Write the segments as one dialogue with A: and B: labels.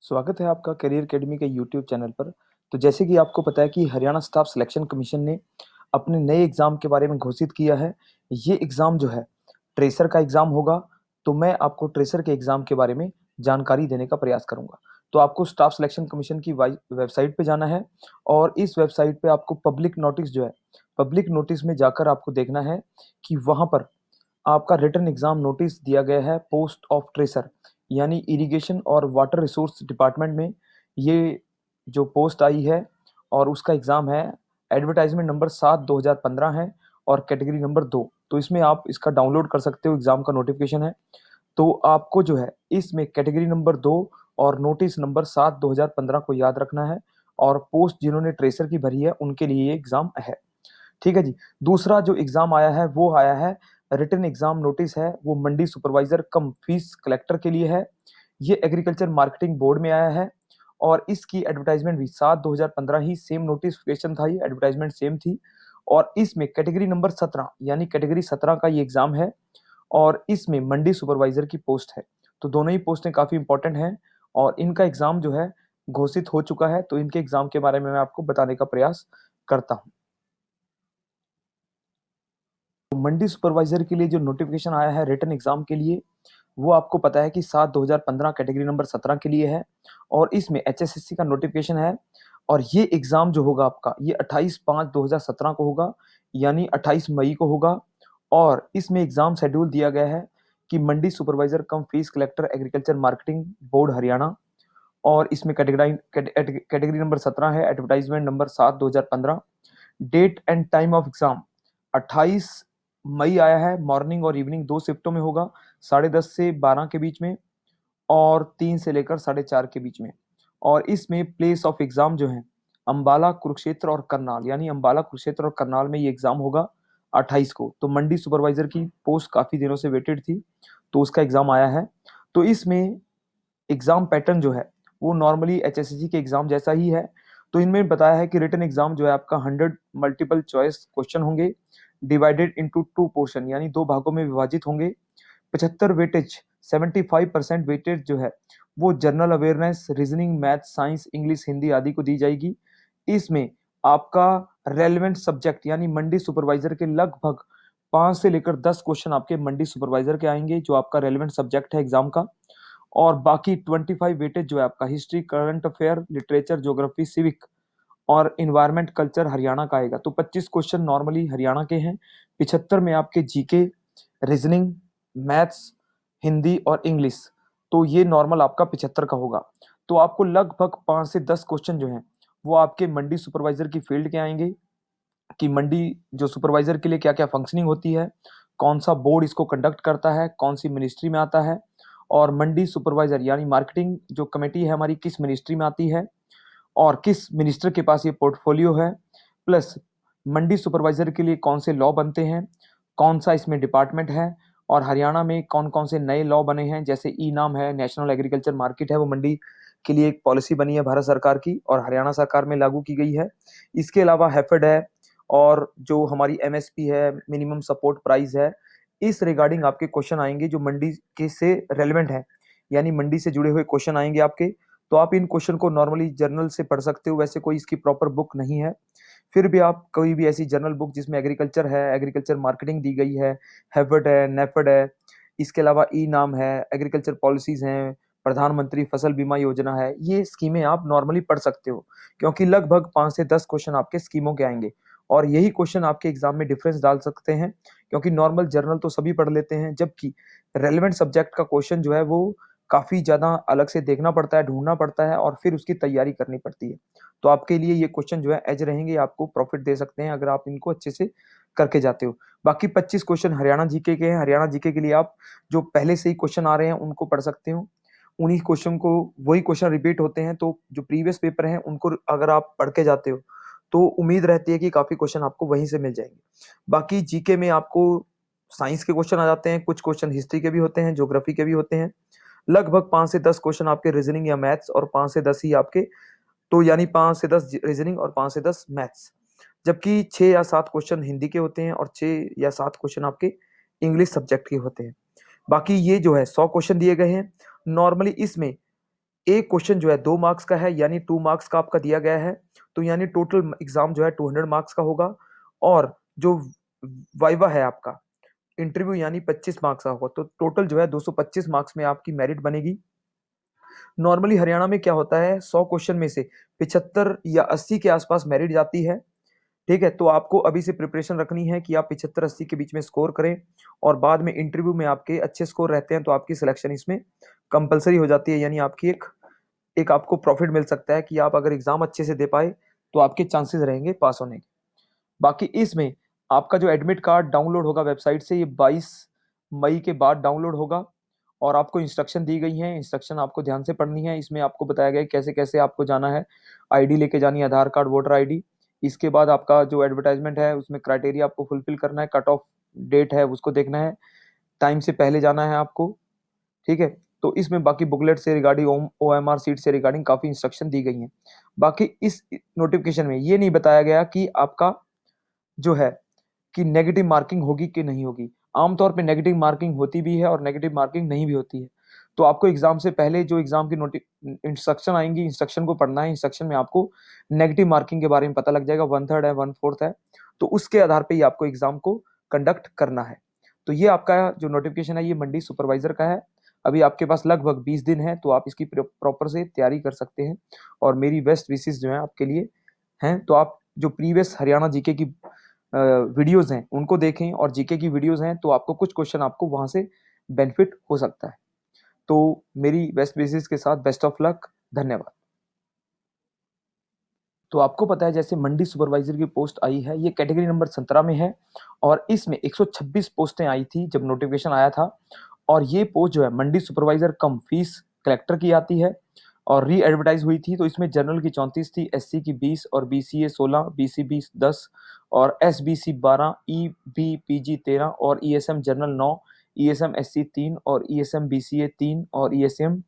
A: स्वागत है आपका करियर एकेडमी के यूट्यूब चैनल पर। तो जैसे कि आपको पता है कि हरियाणा स्टाफ सिलेक्शन कमीशन ने अपने नए एग्ज़ाम के बारे में घोषित किया है। ये एग्ज़ाम जो है ट्रेसर का एग्ज़ाम होगा। तो मैं आपको ट्रेसर के एग्ज़ाम के बारे में जानकारी देने का प्रयास करूँगा। तो आपको स्टाफ सिलेक्शन कमीशन की वेबसाइट पे जाना है और इस वेबसाइट पे आपको पब्लिक नोटिस जो है, पब्लिक नोटिस में जाकर आपको देखना है कि वहाँ पर आपका रिटन एग्जाम नोटिस दिया गया है पोस्ट ऑफ ट्रेसर, यानी इरिगेशन और वाटर रिसोर्स डिपार्टमेंट में ये जो पोस्ट आई है और उसका एग्ज़ाम है। एडवर्टाइजमेंट नंबर 7/2015 है और कैटेगरी नंबर 2। तो इसमें आप इसका डाउनलोड कर सकते हो, एग्ज़ाम का नोटिफिकेशन है। तो आपको जो है इसमें कैटेगरी नंबर 2 और नोटिस नंबर 7/2015 को याद रखना है और पोस्ट जिन्होंने ट्रेसर की भरी है उनके लिए ये एग्ज़ाम है। ठीक है जी। दूसरा जो एग्ज़ाम आया है वो आया है, रिटन एग्ज़ाम नोटिस है, वो मंडी सुपरवाइज़र कम फीस कलेक्टर के लिए है। ये एग्रीकल्चर मार्केटिंग बोर्ड में आया है और इसकी एडवर्टाइज़मेंट भी 7/2015 ही सेम नोटिफ़िकेशन था, ये एडवर्टाइज़मेंट सेम थी और इसमें कैटेगरी नंबर 17 यानी कैटेगरी 17 का ये एग्ज़ाम है और इसमें मंडी सुपरवाइज़र की पोस्ट है। तो दोनों ही पोस्टें काफ़ी इम्पोर्टेंट हैं और इनका एग्ज़ाम जो है घोषित हो चुका है, तो इनके एग्ज़ाम के बारे में मैं आपको बताने का प्रयास करता हूँ। मंडी सुपरवाइजर के लिए जो नोटिफिकेशन आया है रिटन एग्जाम के लिए, वो आपको पता है कि 7/2015 कैटेगरी नंबर 17 के लिए है और इसमें एचएसएससी का नोटिफिकेशन है और ये एग्जाम जो होगा आपका ये 28/5/2017 को होगा, यानी 28 मई को होगा और इसमें एग्जाम शेड्यूल दिया गया है कि mandi supervisor cum fees collector agriculture marketing board Haryana और इसमें कैटेगरी नंबर 17 है, advertisement number 7/2015। Date and time of exam 28 May आया है, मॉर्निंग और इवनिंग 2 शिफ्टों में होगा, 10:30 से 12 के बीच में और 3 से लेकर 4:30 के बीच में। और इसमें प्लेस ऑफ एग्जाम जो है अंबाला, कुरुक्षेत्र और करनाल, यानी अंबाला, कुरुक्षेत्र और करनाल में ये एग्जाम होगा 28 को। तो मंडी सुपरवाइजर की पोस्ट काफी दिनों से वेटेड थी, तो उसका एग्जाम आया है। तो इसमें एग्जाम पैटर्न जो है वो नॉर्मली एचएसएससी के एग्जाम जैसा ही है। तो इनमें बताया है कि रिटन एग्जाम जो है आपका 100 मल्टीपल चॉइस क्वेश्चन होंगे, डिवाइडेड इनटू 2 पोर्शन, यानी 2 भागों में विभाजित होंगे। 75 वेटेज, 75% वेटेज जो है वो general awareness, reasoning, math, science, English, Hindi आदि को दी जाएगी। इसमें आपका रेलेवेंट सब्जेक्ट यानी मंडी सुपरवाइजर के लगभग 5 से लेकर 10 क्वेश्चन आपके मंडी सुपरवाइजर के आएंगे, जो आपका रेलेवेंट सब्जेक्ट है एग्जाम का। और बाकी 25 वेटेज जो है आपका history, current affair, literature, geography, civic और इन्वायरमेंट कल्चर हरियाणा का आएगा। तो 25 क्वेश्चन नॉर्मली हरियाणा के हैं, 75 में आपके जीके, रीजनिंग, मैथ्स, हिंदी और इंग्लिश। तो ये नॉर्मल आपका 75 का होगा। तो आपको लगभग 5 से 10 क्वेश्चन जो हैं वो आपके मंडी सुपरवाइजर की फील्ड के आएंगे कि मंडी जो सुपरवाइजर के लिए क्या क्या फंक्शनिंग होती है, कौन सा बोर्ड इसको कंडक्ट करता है, कौन सी मिनिस्ट्री में आता है और मंडी सुपरवाइजर यानी मार्केटिंग जो कमेटी है हमारी किस मिनिस्ट्री में आती है और किस मिनिस्टर के पास ये पोर्टफोलियो है। प्लस मंडी सुपरवाइजर के लिए कौन से लॉ बनते हैं, कौन सा इसमें डिपार्टमेंट है और हरियाणा में कौन कौन से नए लॉ बने हैं, जैसे ई नाम है, नेशनल एग्रीकल्चर मार्केट है, वो मंडी के लिए एक पॉलिसी बनी है भारत सरकार की और हरियाणा सरकार में लागू की गई है। इसके अलावा हैफेड है और जो हमारी एमएसपी है, मिनिमम सपोर्ट प्राइस है, इस रिगार्डिंग आपके क्वेश्चन आएंगे जो मंडी के से रेलेवेंट है, यानी मंडी से जुड़े हुए क्वेश्चन आएंगे आपके। तो आप इन क्वेश्चन को नॉर्मली जर्नल से पढ़ सकते हो, वैसे कोई इसकी प्रॉपर बुक नहीं है। फिर भी आप कोई भी ऐसी जर्नल बुक जिसमें एग्रीकल्चर है, एग्रीकल्चर मार्केटिंग दी गई है, हैफेड है, नेफेड है, इसके अलावा ई नाम है, एग्रीकल्चर पॉलिसीज हैं, प्रधानमंत्री फसल बीमा योजना है, ये स्कीमें आप नॉर्मली पढ़ सकते हो क्योंकि लगभग 5 से 10 क्वेश्चन आपके स्कीमों के आएंगे और यही क्वेश्चन आपके एग्जाम में डिफरेंस डाल सकते हैं क्योंकि नॉर्मल जर्नल तो सभी पढ़ लेते हैं, जबकि रेलेवेंट सब्जेक्ट का क्वेश्चन जो है वो काफी ज्यादा अलग से देखना पड़ता है, ढूंढना पड़ता है और फिर उसकी तैयारी करनी पड़ती है। तो आपके लिए ये क्वेश्चन जो है एज रहेंगे, आपको प्रॉफिट दे सकते हैं अगर आप इनको अच्छे से करके जाते हो। बाकी 25 क्वेश्चन हरियाणा जीके के हैं। हरियाणा जीके के लिए आप जो पहले से ही क्वेश्चन आ रहे हैं उनको पढ़ सकते हो, उन्हीं क्वेश्चन को, वही क्वेश्चन रिपीट होते हैं, तो जो प्रीवियस पेपर हैं उनको अगर आप पढ़ के जाते हो तो उम्मीद रहती है कि काफी क्वेश्चन आपको वहीं से मिल जाएंगे। बाकी जीके में आपको साइंस के क्वेश्चन आ जाते हैं, कुछ क्वेश्चन हिस्ट्री के भी होते हैं, ज्योग्राफी के भी होते हैं। लगभग 5 से 10 क्वेश्चन आपके रीजनिंग या मैथ्स और 5 से 10 ही आपके, तो यानी 5 से 10 रीजनिंग और 5 से 10 मैथ्स। जबकि 6 या 7 क्वेश्चन हिंदी के होते हैं और 6 या 7 क्वेश्चन आपके इंग्लिश सब्जेक्ट के होते हैं। बाकी ये जो है 100 क्वेश्चन दिए गए हैं। नॉर्मली इसमें एक क्वेश्चन जो है 2 मार्क्स का है, यानी 2 मार्क्स का आपका दिया गया है। तो यानी टोटल एग्ज़ाम जो है 200 मार्क्स का होगा और जो वाइवा है आपका, इंटरव्यू यानी 25 मार्क्स का होगा। तो टोटल जो है 225 मार्क्स में आपकी मेरिट बनेगी। नॉर्मली हरियाणा में क्या होता है, 100 क्वेश्चन में से 75 या 80 के आसपास मेरिट जाती है। ठीक है, तो आपको अभी से प्रिपरेशन रखनी है कि आप 75-80 के बीच में स्कोर करें और बाद में इंटरव्यू में आपके अच्छे स्कोर रहते हैं तो आपकी सिलेक्शन इसमें कंपलसरी हो जाती है, यानी आपकी एक एक आपको प्रॉफिट मिल सकता है कि आप अगर एग्जाम अच्छे से दे पाए तो आपके चांसेस रहेंगे पास होने के। बाकी इसमें आपका जो एडमिट कार्ड डाउनलोड होगा वेबसाइट से, ये 22 मई के बाद डाउनलोड होगा और आपको इंस्ट्रक्शन दी गई है। इंस्ट्रक्शन आपको ध्यान से पढ़नी है। इसमें आपको बताया गया है कैसे कैसे आपको जाना है। आईडी लेके जानी है, आधार कार्ड, वोटर आईडी। इसके बाद आपका जो एडवर्टाइजमेंट है उसमें क्राइटेरिया आपको फुलफिल करना है, कट ऑफ डेट है उसको देखना है, टाइम से पहले जाना है आपको। ठीक है, तो इसमें बाकी बुकलेट से रिगार्डिंग ओएमआर सीट से रिगार्डिंग काफी इंस्ट्रक्शन दी गई हैं। बाकी इस नोटिफिकेशन में ये नहीं बताया गया कि आपका जो है कि नेगेटिव मार्किंग होगी कि नहीं होगी। आमतौर पे नेगेटिव मार्किंग होती भी है और नेगेटिव मार्किंग नहीं भी होती है। तो आपको एग्जाम से पहले जो एग्जाम की नोटि इंस्ट्रक्शन आएंगी, इंस्ट्रक्शन को पढ़ना है। इंस्ट्रक्शन में आपको नेगेटिव मार्किंग के बारे में पता लग जाएगा, 1/3 है, 1/4 है। तो उसके आधार पे ही आपको एग्जाम को कंडक्ट करना है। तो ये आपका जो नोटिफिकेशन है ये मंडी सुपरवाइजर का है। अभी आपके पास लगभग 20 दिन है, तो आप इसकी प्रॉपर से तैयारी कर सकते हैं और मेरी बेस्ट विशेष जो है आपके लिए हैं। तो आप जो प्रीवियस हरियाणा जीके की वीडियोस हैं उनको देखें और जीके की वीडियोस हैं तो आपको कुछ क्वेश्चन आपको वहां से बेनिफिट हो सकता है। तो मेरी बेस्ट विशेस के साथ बेस्ट ऑफ लक। धन्यवाद। तो आपको पता है जैसे मंडी सुपरवाइजर की पोस्ट आई है, ये कैटेगरी नंबर 17 में है और इसमें 126 पोस्टें आई थी जब नोटिफिकेशन आया था। और ये पोस्ट जो है मंडी सुपरवाइजर कम फीस कलेक्टर की आती है और री एडवर्टाइज हुई थी। तो इसमें जनरल की 34 थी, एससी की 20 और बीसीए 16, बीसीबी 10 और एसबीसी 12, ईबीपीजी 13 और ईएसएम जनरल 9, ईएसएम एससी 3 और ईएसएम बीसीए 3 और ईएसएम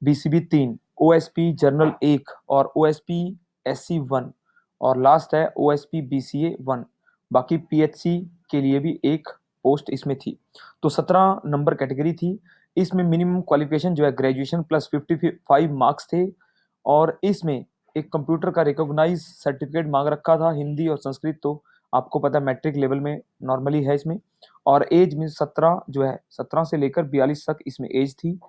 A: बीसीबी 3, ओएसपी जनरल 1 और ओएसपी एससी 1 और लास्ट है ओएसपी बीसीए 1। बाकी पीएचसी के लिए भी एक पोस्ट इसमें थी। तो 17 नंबर कैटेगरी थी। इसमें मिनिमम क्वालिफिकेशन जो है ग्रेजुएशन प्लस 55 मार्क्स थे और इसमें एक कंप्यूटर का रिकॉग्नाइज सर्टिफिकेट मांग रखा था, हिंदी और संस्कृत। तो आपको पता है मैट्रिक लेवल में नॉर्मली है इसमें। और एज में 17 जो है 17 से लेकर 42 तक इसमें एज थी।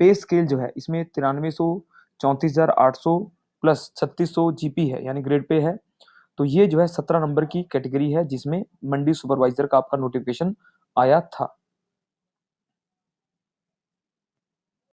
A: पे स्केल जो है इसमें 9300, 34,800 प्लस 3600 जीपी है, यानी ग्रेड पे है। तो ये जो है 17 नंबर की कैटेगरी है जिसमें मंडी सुपरवाइजर का आपका नोटिफिकेशन आया था।